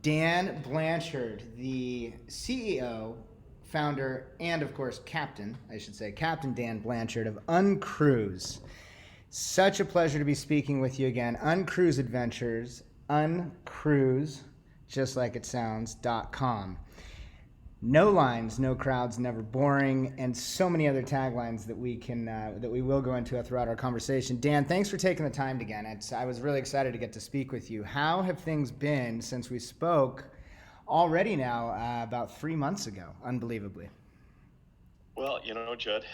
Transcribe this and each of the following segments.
Dan Blanchard, the CEO, founder, and of course, captain, I should say, Captain Dan Blanchard of UnCruise. Such a pleasure to be speaking with you again. UnCruise Adventures, UnCruise, just like it sounds.com. No lines, no crowds, never boring, and so many other taglines that we will go into throughout our conversation. Dan, thanks for taking the time again. I was really excited to get to speak with you. How have things been since we spoke already now about 3 months ago? Unbelievably. Well, Judd,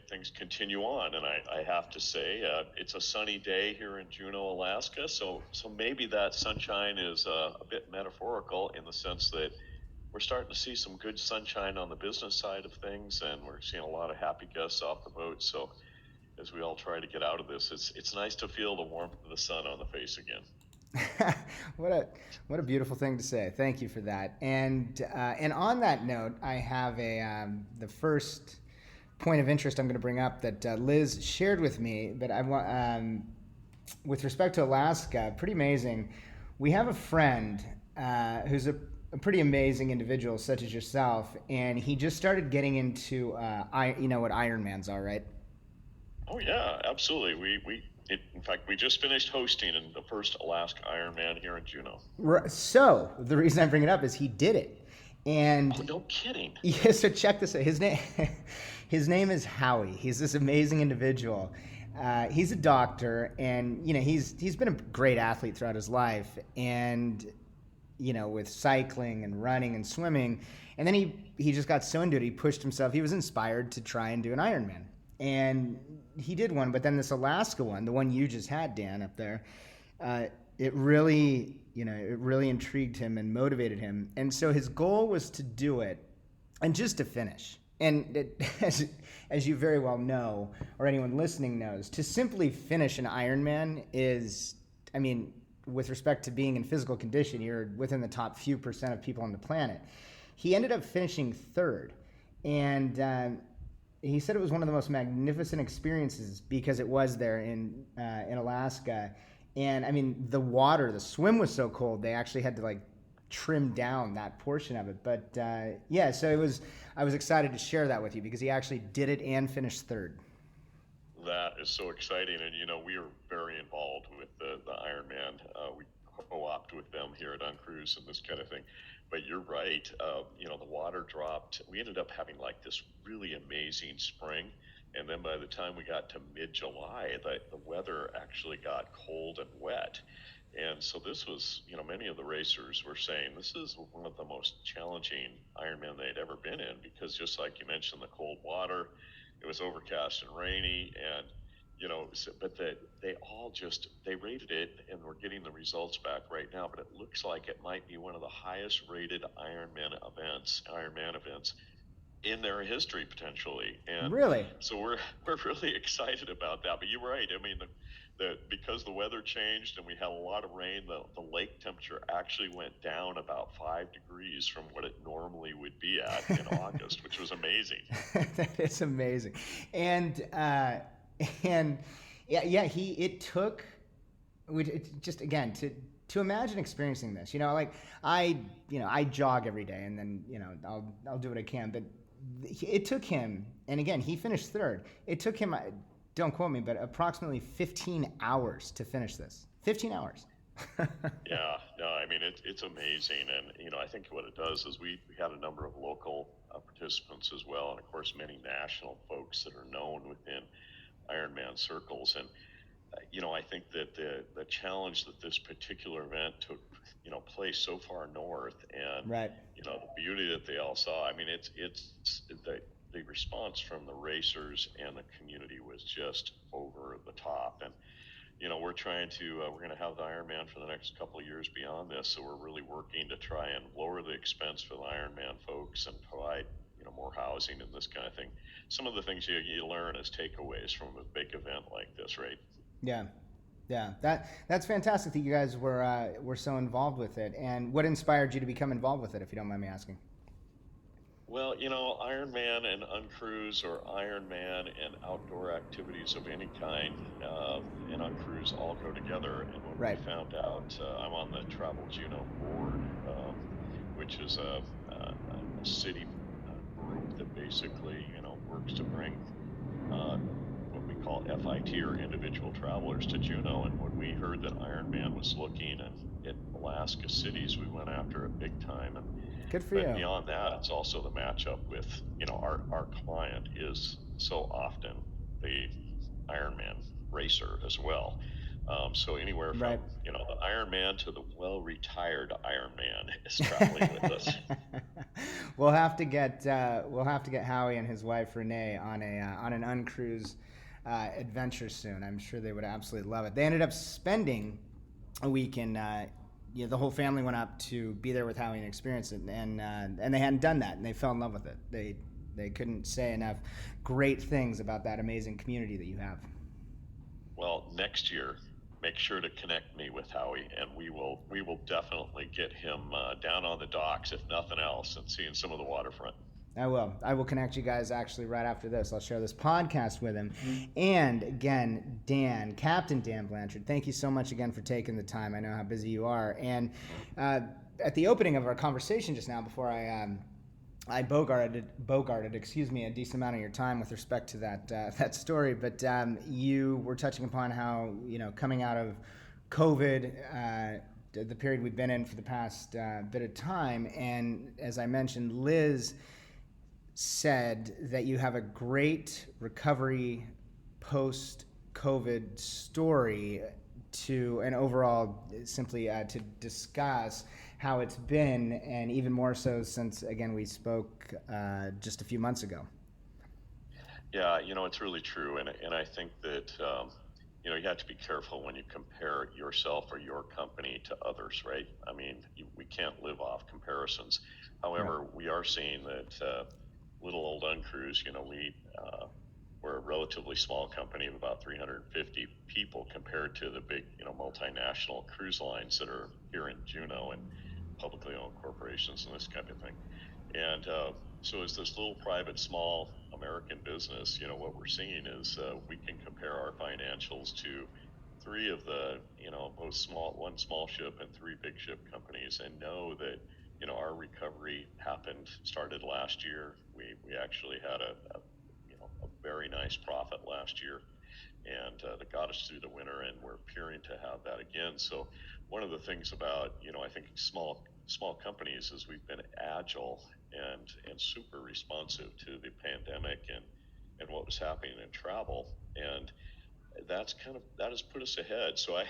things continue on, and I have to say, it's a sunny day here in Juneau, Alaska. So maybe that sunshine is a bit metaphorical in the sense that we're starting to see some good sunshine on the business side of things, and we're seeing a lot of happy guests off the boat. So as we all try to get out of this, it's nice to feel the warmth of the sun on the face again. what a what a beautiful thing to say. Thank you for that. And on that note, I have the first point of interest I'm going to bring up that Liz shared with me. But I want with respect to Alaska, pretty amazing. We have a friend who's a pretty amazing individual, such as yourself, and he just started getting into you know what Ironmans are, right? Oh yeah, absolutely. In fact, we just finished hosting in the first Alaska Ironman here in Juneau. So the reason I bring it up is he did it, Oh, and no kidding. yeah. So check this out. His name, his name is Howie. He's this amazing individual. He's a doctor, and he's been a great athlete throughout his life, and with cycling and running and swimming, and then he just got so into it. He pushed himself. He was inspired to try and do an Ironman, and he did one. But then this Alaska one, the one you just had, Dan, up there, uh, it really intrigued him and motivated him. And so his goal was to do it and just to finish. And as you very well know, or anyone listening knows, to simply finish an Ironman is, I mean, with respect to being in physical condition, you're within the top few percent of people on the planet. He ended up finishing third. And he said it was one of the most magnificent experiences because it was there in Alaska. And I mean, the swim was so cold, they actually had to like trim down that portion of it. But yeah, so I was excited to share that with you because he actually did it and finished third. That is so exciting, and we are very involved with the Ironman. We co-opt with them here at UnCruise and this kind of thing. But you're right. The water dropped. We ended up having like this really amazing spring, and then by the time we got to mid-July, the weather actually got cold and wet. And so this was, many of the racers were saying this is one of the most challenging Ironman they'd ever been in because just like you mentioned, the cold water, it was overcast and rainy, and but they all just they rated it, and we're getting the results back right now. But it looks like it might be one of the highest rated Ironman events in their history potentially, and Really? so we're really excited about that. But you're right. I mean, the because the weather changed and we had a lot of rain, the lake temperature actually went down about 5 degrees from what it normally would be at in August, which was amazing. That is amazing. And and yeah, he it took just again to imagine experiencing this. Like I jog every day, and then I'll do what I can. But it took him, and again he finished third. It took him, don't quote me, but approximately 15 hours to finish this. 15 hours. Yeah, no, I mean it's amazing, and I think what it does is we had a number of local participants as well, and of course many national folks that are known within Ironman circles, and I think that the challenge that this particular event took place so far north, and Right. the beauty that they all saw. I mean, it's the response from the racers and the community was just over the top, and we're going to have the Ironman for the next couple of years beyond this. So we're really working to try and lower the expense for the Ironman folks and provide more housing and this kind of thing. Some of the things you learn as takeaways from a big event like this, right? Yeah. Yeah, that's fantastic that you guys were so involved with it. And what inspired you to become involved with it, if you don't mind me asking? Well, Ironman and uncruise, or Ironman and outdoor activities of any kind, and uncruise all go together. And when we Right. found out, I'm on the Travel Juno board, which is a city group that basically, works to bring what we call FIT, or individual travelers, to Juneau. And when we heard that Ironman was looking at Alaska cities, we went after it big time. Good for But you. beyond that, it's also the matchup with, our client is so often the Ironman racer as well. So anywhere from, Right. the Ironman to the well-retired Ironman is traveling with us. We'll have to get Howie and his wife Renee on an UnCruise adventure soon. I'm sure they would absolutely love it. They ended up spending a week in. The whole family went up to be there with Howie and experience it, and they hadn't done that, and they fell in love with it. They couldn't say enough great things about that amazing community that you have. Well, next year, make sure to connect me with Howie, and we will definitely get him down on the docks, if nothing else, and seeing some of the waterfront. I will connect you guys actually right after this. I'll share this podcast with him. And again, Captain Dan Blanchard, thank you so much again for taking the time. I know how busy you are. And at the opening of our conversation just now, before I bogarted, a decent amount of your time with respect to that story, but you were touching upon how, coming out of COVID, the period we've been in for the past bit of time, and as I mentioned, Liz said that you have a great recovery post-COVID story and overall simply to discuss how it's been, and even more so since, again, we spoke just a few months ago. Yeah, it's really true. And I think that, you have to be careful when you compare yourself or your company to others, right? I mean, we can't live off comparisons. However, Right. We are seeing that little old UnCruise, we're a relatively small company of about 350 people compared to the big, multinational cruise lines that are here in Juneau and publicly owned corporations and this kind of thing. And so as this little private, small American business, what we're seeing is we can compare our financials to three of the, one small ship and three big ship companies, and know that, our recovery started last year. We actually had a very nice profit last year, and that got us through the winter, and we're appearing to have that again. So one of the things about, I think small companies is we've been agile and super responsive to the pandemic and what was happening in travel, and that has put us ahead. So I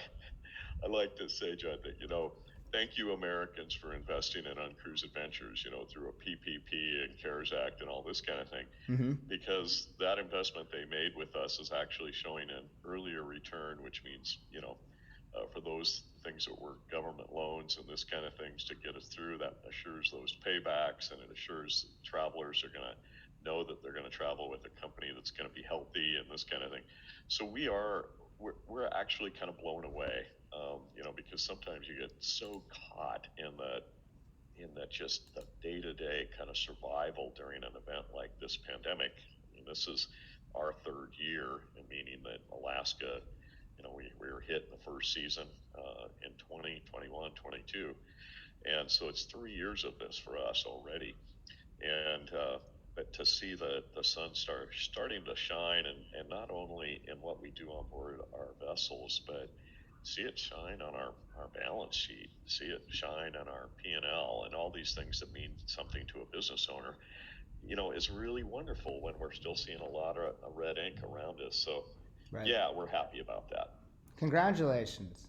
like to say, Judd, that thank you, Americans, for investing in UnCruise Adventures, through a PPP and CARES Act and all this kind of thing, because that investment they made with us is actually showing an earlier return, which means, for those things that were government loans and this kind of things to get us through, that assures those paybacks, and it assures travelers are going to know that they're going to travel with a company that's going to be healthy and this kind of thing. So we're actually kind of blown away, because sometimes you get so caught in that just the day-to-day kind of survival during an event like this pandemic. I mean, this is our third year, meaning that Alaska, we were hit in the first season in 2021, 22. And so it's 3 years of this for us already. And but to see the sun starting to shine, and not only in what we do on board our vessels, but see it shine on our balance sheet, see it shine on our P&L, and all these things that mean something to a business owner, is really wonderful when we're still seeing a lot of red ink around us. So, right. Yeah, we're happy about that. Congratulations.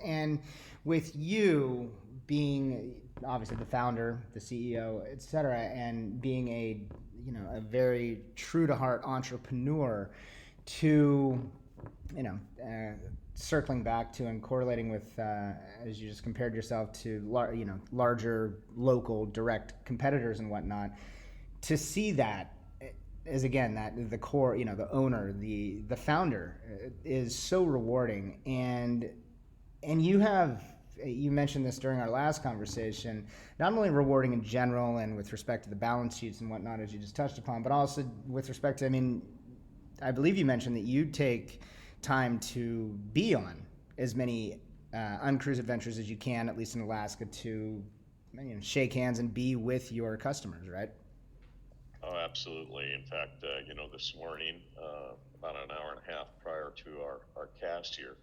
And with you being obviously the founder, the CEO, et cetera, and being a very true to heart entrepreneur, to circling back to and correlating with, as you just compared yourself to larger local direct competitors and whatnot, to see that is, again, that the core, the owner, the founder, is so rewarding. And you mentioned this during our last conversation, not only rewarding in general and with respect to the balance sheets and whatnot, as you just touched upon, but also with respect to, I believe you mentioned that you take time to be on as many UnCruise adventures as you can, at least in Alaska, to shake hands and be with your customers, right? Oh, absolutely. In fact, this morning, about an hour and a half prior to our cast here,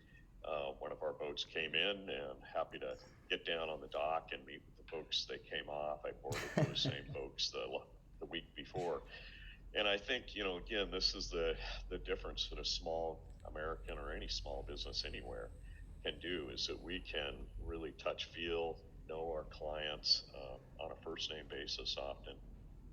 one of our boats came in, and happy to get down on the dock and meet with the folks that came off. I boarded those same folks the week before. And I think, again, this is the difference that a small American or any small business anywhere can do, is that we can really touch, feel, know our clients on a first name basis often.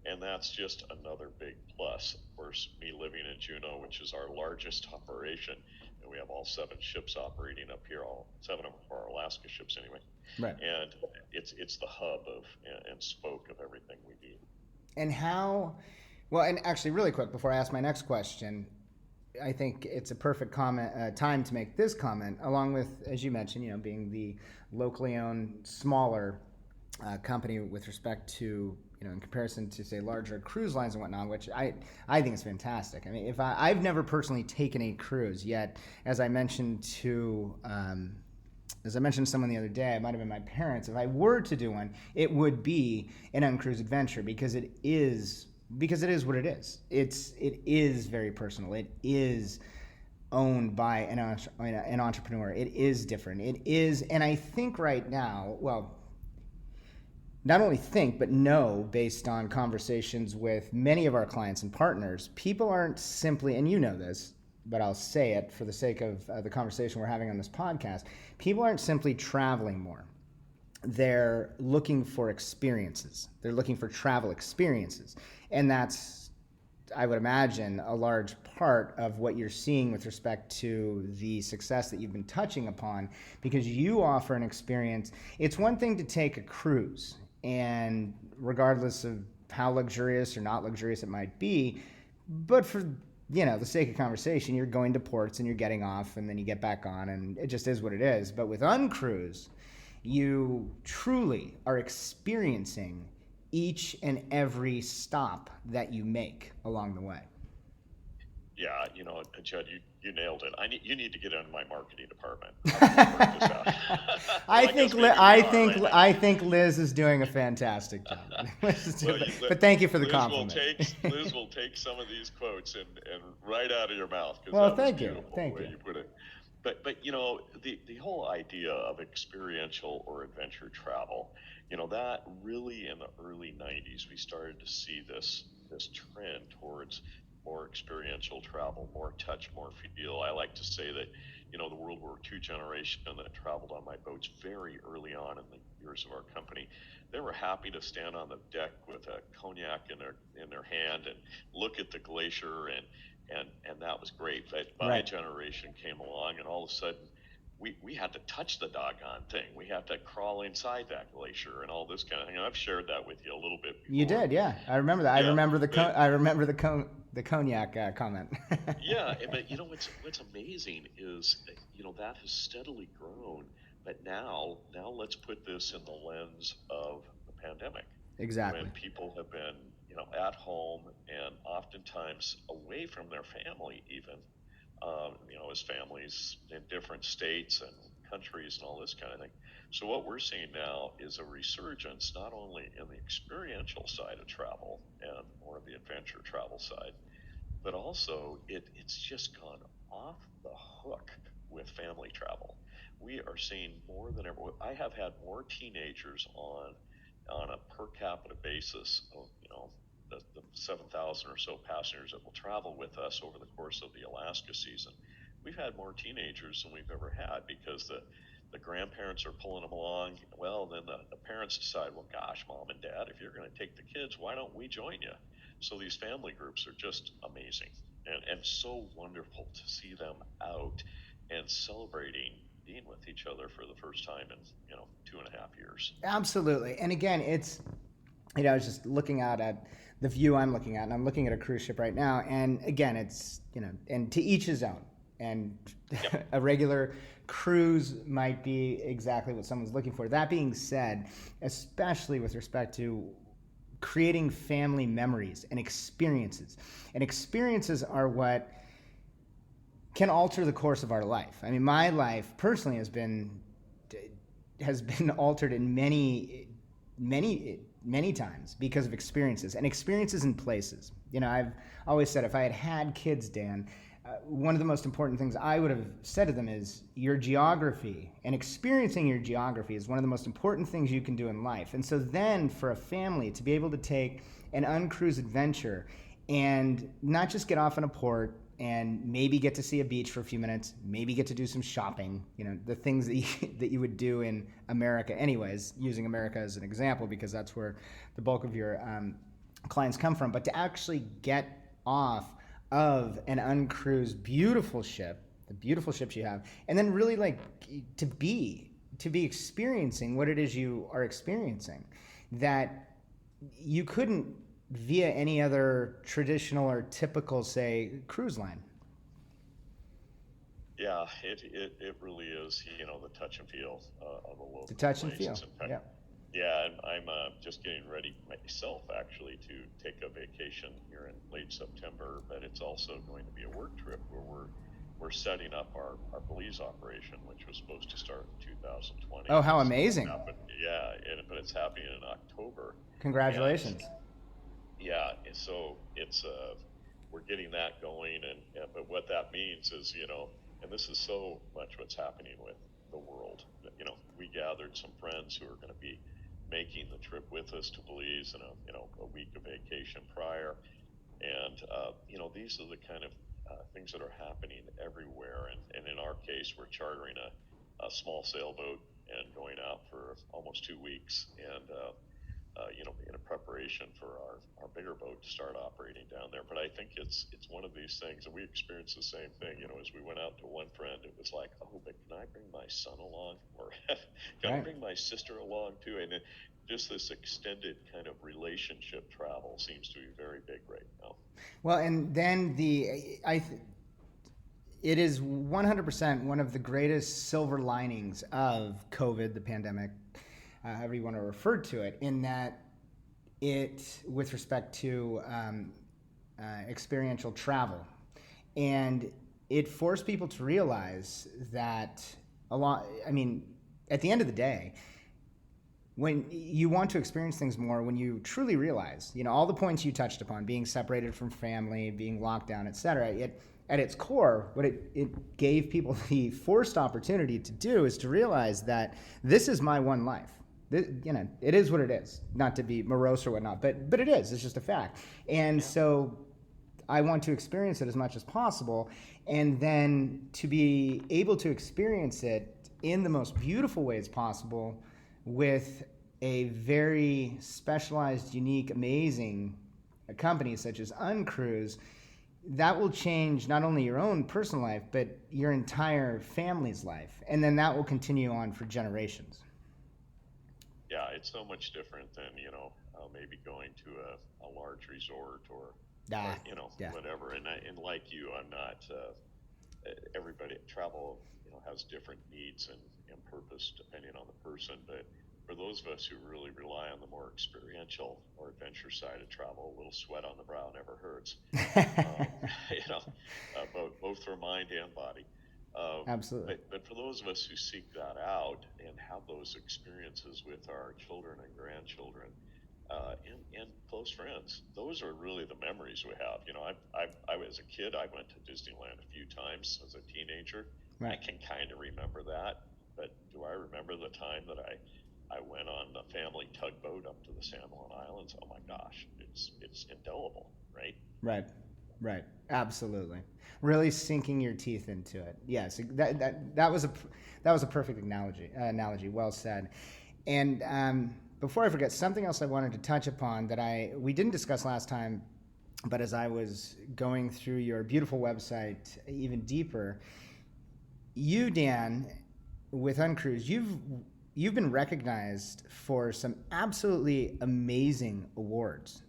And that's just another big plus. Of course, me living in Juneau, which is our largest operation, and we have all 7 ships operating up here, all 7 of them are Alaska ships anyway. Right. And it's the hub of and spoke of everything we do. And how, well, and actually really quick before I ask my next question, I think it's a perfect time to make this comment, along with, as you mentioned, being the locally owned, smaller company with respect to, in comparison to, say, larger cruise lines and whatnot, which I think is fantastic. I mean, I've never personally taken a cruise, yet, as I mentioned to someone the other day, it might have been my parents, if I were to do one, it would be an UnCruise adventure, because it is what it is. It is very personal. It is owned by an entrepreneur. It is different. It is, and I think right now, well, not only think, but know, based on conversations with many of our clients and partners, people aren't simply, and you know this, but I'll say it for the sake of the conversation we're having on this podcast, people aren't simply traveling more. They're looking for experiences. They're looking for travel experiences. And that's, I would imagine, a large part of what you're seeing with respect to the success that you've been touching upon, because you offer an experience. It's one thing to take a cruise, and regardless of how luxurious or not luxurious it might be, but for the sake of conversation, you're going to ports and you're getting off and then you get back on, and it just is what it is. But with UnCruise, you truly are experiencing each and every stop that you make along the way. Yeah, Judd, you nailed it. You need to get into my marketing department. Work this out. I think Liz is doing a fantastic job. But thank you for the compliment. Liz will take some of these quotes and right out of your mouth. Well, thank you. Thank you. You put it. But the whole idea of experiential or adventure travel, that really in the early 90s we started to see this trend towards more experiential travel, more touch, more feel. I like to say that, the World War II generation that traveled on my boats very early on in the years of our company, they were happy to stand on the deck with a cognac in their hand and look at the glacier, and that was great. But my generation came along, and all of a sudden we had to touch the doggone thing. We had to crawl inside that glacier and all this kind of thing. And I've shared that with you a little bit before. You did, yeah. I remember that. Yeah, I remember the cognac comment. Yeah, but what's amazing is that has steadily grown. But now let's put this in the lens of the pandemic. Exactly. When people have been at home and oftentimes away from their family even. As families in different states and countries and all this kind of thing. So what we're seeing now is a resurgence, not only in the experiential side of travel and or the adventure travel side, but also it's just gone off the hook with family travel. We are seeing more than ever. I have had more teenagers on a per capita basis of, the 7,000 or so passengers that will travel with us over the course of the Alaska season. We've had more teenagers than we've ever had, because the grandparents are pulling them along. Well, then the parents decide, well, gosh, mom and dad, if you're going to take the kids, why don't we join you? So these family groups are just amazing and so wonderful to see them out and celebrating being with each other for the first time in 2.5 years. Absolutely. And again, it's I was just looking out at the view I'm looking at, and I'm looking at a cruise ship right now, and again, it's and to each his own. And a regular cruise might be exactly what someone's looking for. That being said, especially with respect to creating family memories and experiences are what can alter the course of our life. I mean, my life personally has been altered in many many times because of experiences and experiences in places. You know, I've always said if I had kids, Dan, one of the most important things I would have said to them is your geography and experiencing your geography is one of the most important things you can do in life. And so then for a family to be able to take an UnCruise adventure and not just get off in a port and maybe get to see a beach for a few minutes, maybe get to do some shopping, you know, the things that you would do in America anyways, using America as an example because that's where the bulk of your clients come from, but to actually get off of an UnCruise beautiful ship, the beautiful ships you have, and then really like to be experiencing what it is you are experiencing that you couldn't via any other traditional or typical, say, cruise line. Yeah, it really is, you know, the touch and feel of a local The touch and places. feel, In fact, yeah. yeah, and I'm just getting ready myself actually to take a vacation here in late September, but it's also going to be a work trip where we're setting up our Belize operation, which was supposed to start in 2020. Oh, how amazing. Yeah, but it's happening in October. Congratulations. And, yeah, and so it's we're getting that going, and but what that means is, you know, and this is so much what's happening with the world. You know, we gathered some friends who are going to be making the trip with us to Belize in a week of vacation prior, and you know, these are the kind of things that are happening everywhere. And in our case, we're chartering a small sailboat and going out for almost 2 weeks, and you know, in a preparation for our bigger boat to start operating down there. But I think it's one of these things, and we experienced the same thing. You know, as we went out to one friend, it was like, oh, but can I bring my son along, or can I bring my sister along too? And just this extended kind of relationship travel seems to be very big right now. Well, and then it is 100% one of the greatest silver linings of COVID, the pandemic, however you want to refer to it, in that it, with respect to experiential travel, and it forced people to realize that at the end of the day, when you want to experience things more, when you truly realize, you know, all the points you touched upon, being separated from family, being locked down, etc., at its core, what it gave people the forced opportunity to do is to realize that this is my one life. You know, it is what it is. Not to be morose or whatnot, but it is. It's just a fact. And so I want to experience it as much as possible, and then to be able to experience it in the most beautiful ways possible with a very specialized, unique, amazing company such as UnCruise. That will change not only your own personal life, but your entire family's life. And then that will continue on for generations. Yeah, it's so much different than, you know, maybe going to a large resort or you know, whatever. And like you, I'm not, everybody, travel, you know, has different needs and purpose depending on the person. But for those of us who really rely on the more experiential or adventure side of travel, a little sweat on the brow never hurts. You know, both for mind and body. Absolutely. But for those of us who seek that out and have those experiences with our children and grandchildren and close friends, those are really the memories we have. You know, I as a kid, I went to Disneyland a few times as a teenager. Right. I can kind of remember that, but do I remember the time that I went on the family tugboat up to the San Juan Islands? Oh my gosh, it's indelible, right? Right. Absolutely. Really sinking your teeth into it. Yes, that was a perfect analogy. Well said. And before I forget, something else I wanted to touch upon that we didn't discuss last time, but as I was going through your beautiful website even deeper, you, Dan, with UnCruise, you've been recognized for some absolutely amazing awards.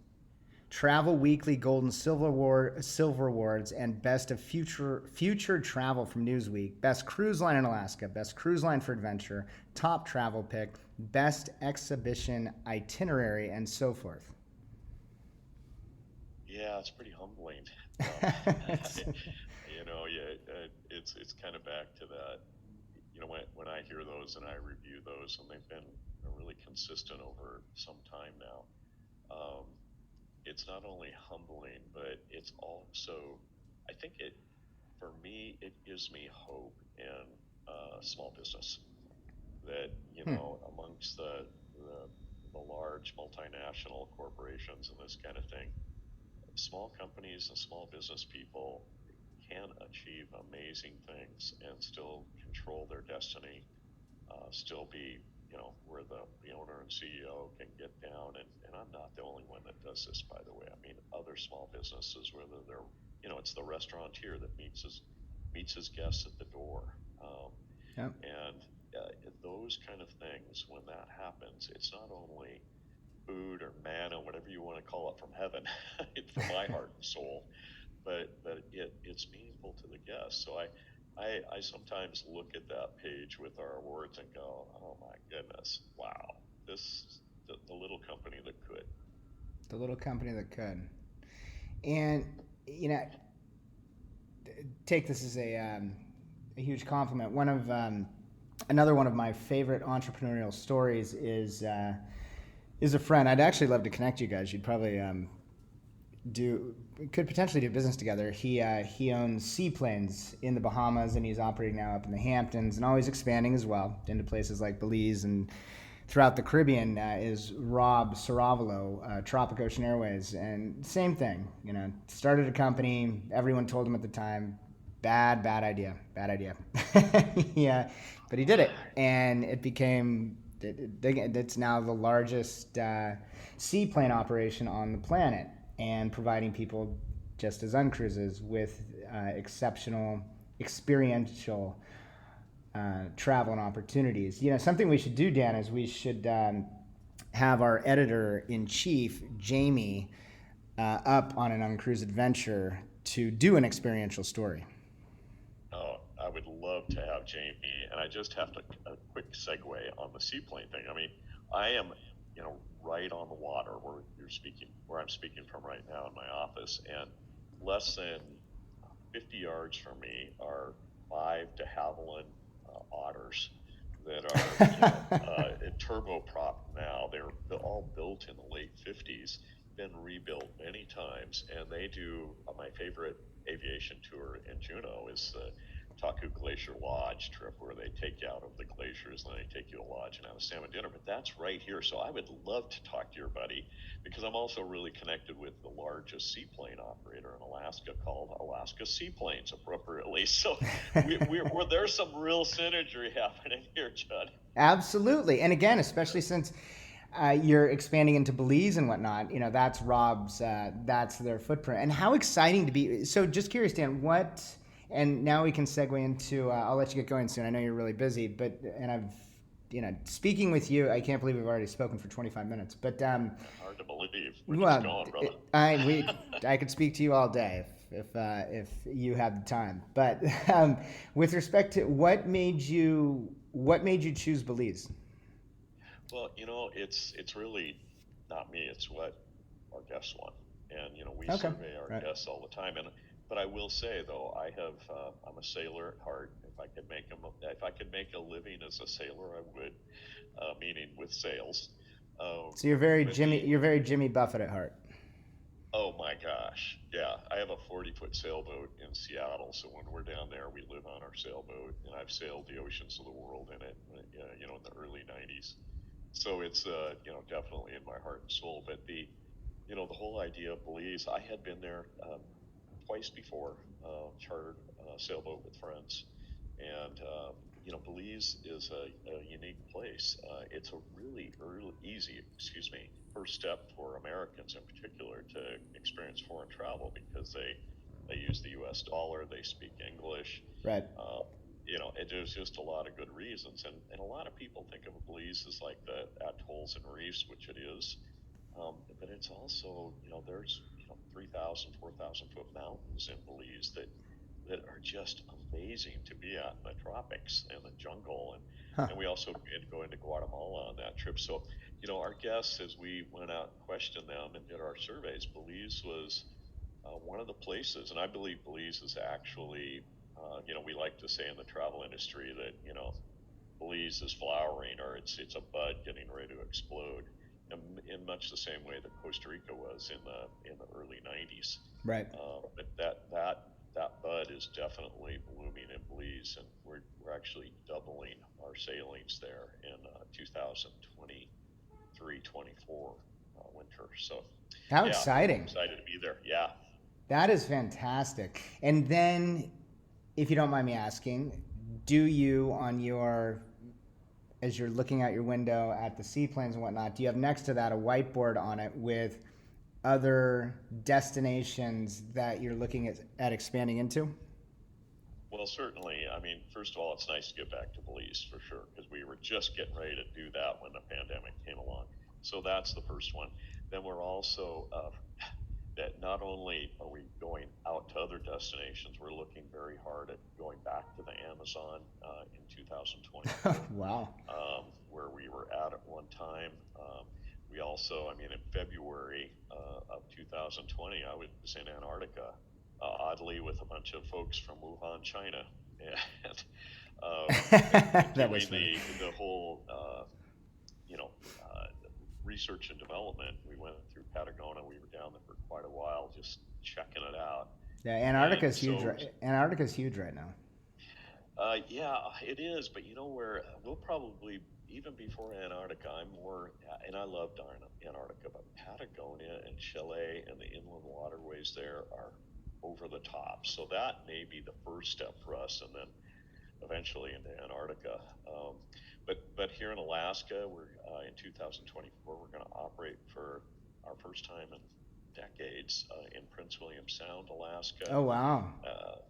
Travel Weekly Gold Silver Awards, and Best of Future Travel from Newsweek, Best Cruise Line in Alaska, Best Cruise Line for Adventure, Top Travel Pick, Best Exhibition Itinerary, and so forth. Yeah, it's pretty humbling. You know, it's kind of back to that. You know, when I hear those and I review those, and they've been really consistent over some time now. Um, it's not only humbling, but it's also, I think it, for me, it gives me hope in small business that, Hmm. amongst the, the large multinational corporations and this kind of thing, small companies and small business people can achieve amazing things and still control their destiny, still be, where the owner and CEO can get down. And I'm not the only one that does this, by the way. I mean, other small businesses, whether they're, it's the restaurateur that meets his guests at the door. Yep. And those kind of things, when that happens, it's not only food or manna, whatever you want to call it, from heaven for my heart and soul, but it's meaningful to the guests. So I sometimes look at that page with our awards and go, oh my goodness, wow, this the little company that could. The little company that could. And, you know, take this as a huge compliment. Another one of my favorite entrepreneurial stories is a friend. I'd actually love to connect you guys. You'd probably could potentially do business together. He owns seaplanes in the Bahamas, and he's operating now up in the Hamptons, and always expanding as well into places like Belize and throughout the Caribbean. Is Rob Saravalo, Tropic Ocean Airways, and same thing. Started a company. Everyone told him at the time, bad idea. Yeah, but he did it, and it became. It's now the largest seaplane operation on the planet, and providing people, just as UnCruise is, with exceptional experiential travel and opportunities. Something we should do, Dan, is we should have our editor-in-chief, Jamie, up on an UnCruise adventure to do an experiential story. Oh, I would love to have Jamie, and I just have a quick segue on the seaplane thing. I mean, I am, right on the water where I'm speaking from right now in my office, and less than 50 yards from me are 5 de Havilland otters that are, turboprop now. They're all built in the late 50s, been rebuilt many times, and they do my favorite aviation tour in Juneau is the Taku Glacier Lodge trip, where they take you out of the glaciers and then they take you to lodge and have a salmon dinner. But that's right here. So I would love to talk to your buddy, because I'm also really connected with the largest seaplane operator in Alaska, called Alaska Seaplanes, appropriately. So there's some real synergy happening here, Judd. Absolutely, and again, especially since you're expanding into Belize and whatnot, that's Rob's, that's their footprint. And how exciting to be. So just curious, Dan, and now we can segue into, I'll let you get going soon. I know you're really busy, and speaking with you, I can't believe we've already spoken for 25 minutes, but. Hard to believe. We're just going, brother. I could speak to you all day if you had the time. But with respect to what made you choose Belize? Well, it's really not me. It's what our guests want, and we survey our guests all the time. But I will say, though, I'm a sailor at heart. If I could make a living as a sailor, I would, meaning with sails. So you're very Jimmy Buffett at heart. Oh my gosh, yeah. I have a 40-foot sailboat in Seattle, so when we're down there, we live on our sailboat, and I've sailed the oceans of the world in it, in the early '90s. So it's definitely in my heart and soul. But the whole idea of Belize, I had been there twice before, chartered a sailboat with friends, and Belize is a unique place. It's a really first step for Americans in particular to experience foreign travel, because they use the U.S. dollar, they speak English, right? There's just a lot of good reasons, and a lot of people think of Belize as like the atolls and reefs, which it is, but it's also, there's 3,000, 4,000 foot mountains in Belize that are just amazing to be at in the tropics and the jungle, and we also go into Guatemala on that trip. So, our guests, as we went out and questioned them and did our surveys, Belize was one of the places, and I believe Belize is actually, we like to say in the travel industry that, Belize is flowering, or it's a bud getting ready to explode, in much the same way that Costa Rica was in the early '90s. Right. But that bud is definitely blooming in Belize, and we're actually doubling our sailings there in 2023-24 winter. So How yeah, I'm exciting. excited to be there. Yeah. That is fantastic. And then, if you don't mind me asking, do you, on your, as you're looking out your window at the seaplanes and whatnot, do you have next to that a whiteboard on it with other destinations that you're looking at expanding into? Well, certainly. I mean, first of all, it's nice to get back to Belize for sure, because we were just getting ready to do that when the pandemic came along. So that's the first one. Then we're also that not only are we going out to other destinations, we're looking very hard at going back to the Amazon in 2024, Wow. where we were at one time. We also, I mean, in February of 2020, I was in Antarctica, oddly, with a bunch of folks from Wuhan, China, and That was doing funny. the whole, you know, research and development. We went through Patagonia. We were down there for quite a while, just checking it out. Yeah, And Antarctica's huge. so, Antarctica's huge right now. yeah, it is. But you know where we'll probably even before Antarctica, I'm more, and I love Antarctica, but Patagonia and Chile and the inland waterways there are over the top. So that may be the first step for us, and then eventually into Antarctica. But here in Alaska, we're in 2024. We're going to operate for our first time in decades in Prince William Sound, Alaska. Oh wow.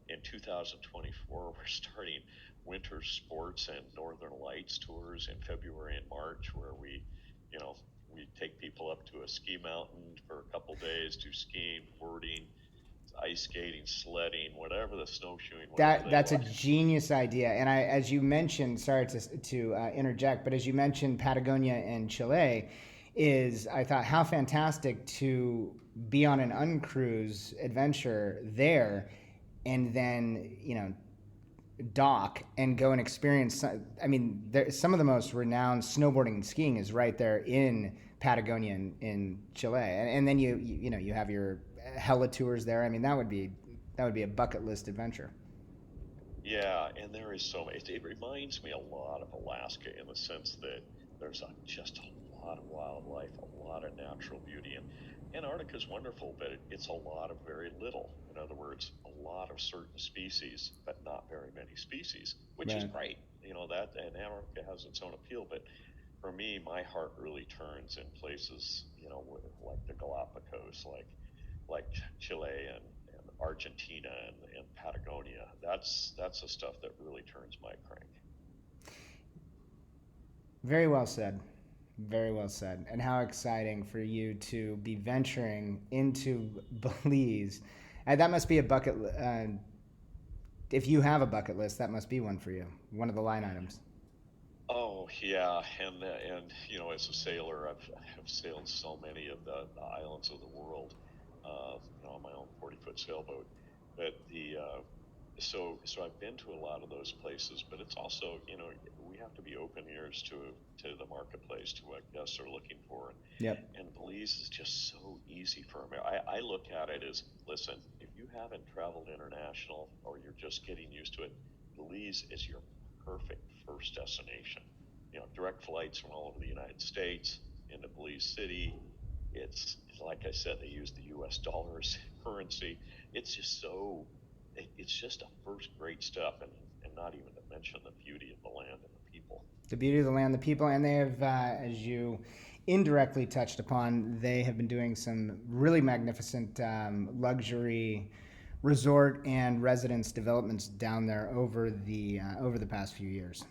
In 2024, we're starting winter sports and Northern Lights tours in February and March, where we take people up to a ski mountain for a couple days, do skiing, boarding, ice skating, sledding, whatever the snowshoeing, whatever they That's a like. genius idea. And as you mentioned, sorry to interject, but as you mentioned, Patagonia and Chile, I thought how fantastic to be on an UnCruise adventure there, and then dock and go and experience. I mean, some of the most renowned snowboarding and skiing is right there in Patagonia in Chile, and then you have your hella tours there. I mean, that would be a bucket list adventure. Yeah, and there is so much. It reminds me a lot of Alaska in the sense that there's just a lot of wildlife, a lot of natural beauty, and Antarctica is wonderful, but it's a lot of very little. In other words, a lot of certain species, but not very many species, which is Right. great. You know that, and Antarctica has its own appeal. But for me, my heart really turns in places, like the Galapagos, like Chile and Argentina and Patagonia. That's the stuff that really turns my crank. Very well said. Very well said. And how exciting for you to be venturing into Belize. And that must be a bucket. If you have a bucket list, that must be one for you. One of the line items. Oh yeah, and as a sailor, I've sailed so many of the islands of the world, on my own 40-foot sailboat. But so I've been to a lot of those places, but it's also, we have to be open ears to the marketplace, to what guests are looking for, Yep. and Belize is just so easy for me. I look at it as, listen, if you haven't traveled international or you're just getting used to it, Belize is your perfect first destination. Direct flights from all over the United States into Belize City. It's like I said, they use the U.S. dollar as currency. It's just so, it's just a first great step, and not even to mention the beauty of the land and the people. The beauty of the land, the people, and they have, as you indirectly touched upon, they have been doing some really magnificent luxury resort and residence developments down there over the past few years.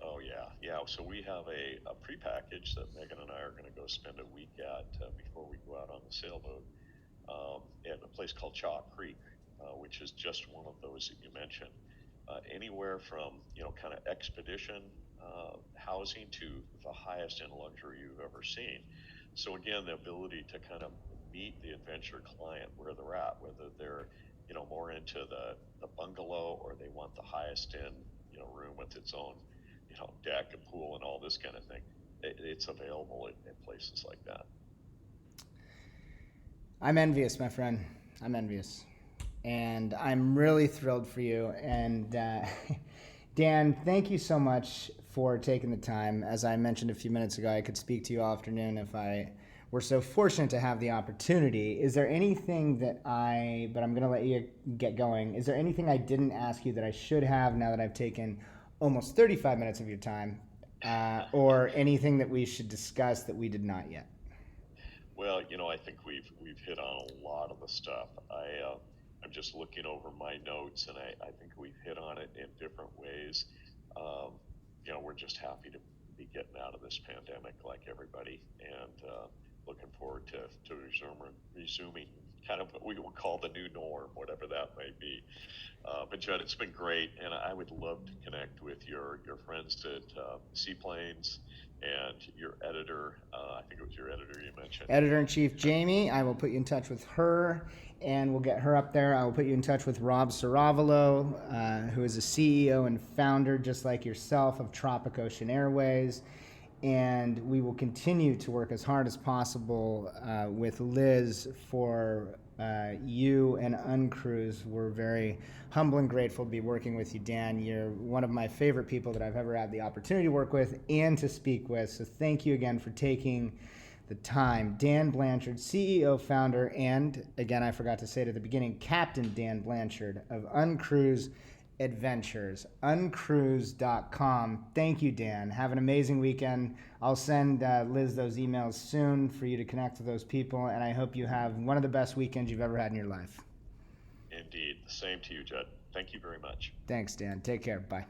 Oh yeah, yeah. So we have a pre-package that Megan and I are going to go spend a week at before we go out on the sailboat at a place called Chalk Creek, which is just one of those that you mentioned. Anywhere from kind of expedition housing to the highest end luxury you've ever seen. So again, the ability to kind of meet the adventure client where they're at, whether they're more into the bungalow or they want the highest end room with its own deck and pool and all this kind of thing. It's available in places like that. I'm envious, my friend. I'm envious. And I'm really thrilled for you. And Dan, thank you so much for taking the time. As I mentioned a few minutes ago, I could speak to you all afternoon if I were so fortunate to have the opportunity. Is there anything but I'm going to let you get going. Is there anything I didn't ask you that I should have now that I've taken almost 35 minutes of your time? Or anything that we should discuss that we did not yet? Well, I think we've hit on a lot of the stuff. I'm just looking over my notes, and I think we've hit on it in different ways. We're just happy to be getting out of this pandemic like everybody, and looking forward to resuming kind of what we will call the new norm, whatever that may be. But Judd, it's been great, and I would love to connect with your friends at Seaplanes and your editor. I think it was your editor you mentioned. Editor-in-Chief Jamie. I will put you in touch with her, and we'll get her up there. I will put you in touch with Rob Saravalo, who is a CEO and founder, just like yourself, of Tropic Ocean Airways. And we will continue to work as hard as possible with Liz for you and UnCruise. We're very humble and grateful to be working with you, Dan. You're one of my favorite people that I've ever had the opportunity to work with and to speak with. So thank you again for taking the time. Dan Blanchard, CEO, founder, and again, I forgot to say it at the beginning, Captain Dan Blanchard of UnCruise Adventures, uncruise.com. Thank you, Dan. Have an amazing weekend. I'll send Liz those emails soon for you to connect with those people, and I hope you have one of the best weekends you've ever had in your life. Indeed. The same to you, Judd. Thank you very much. Thanks, Dan. Take care. Bye.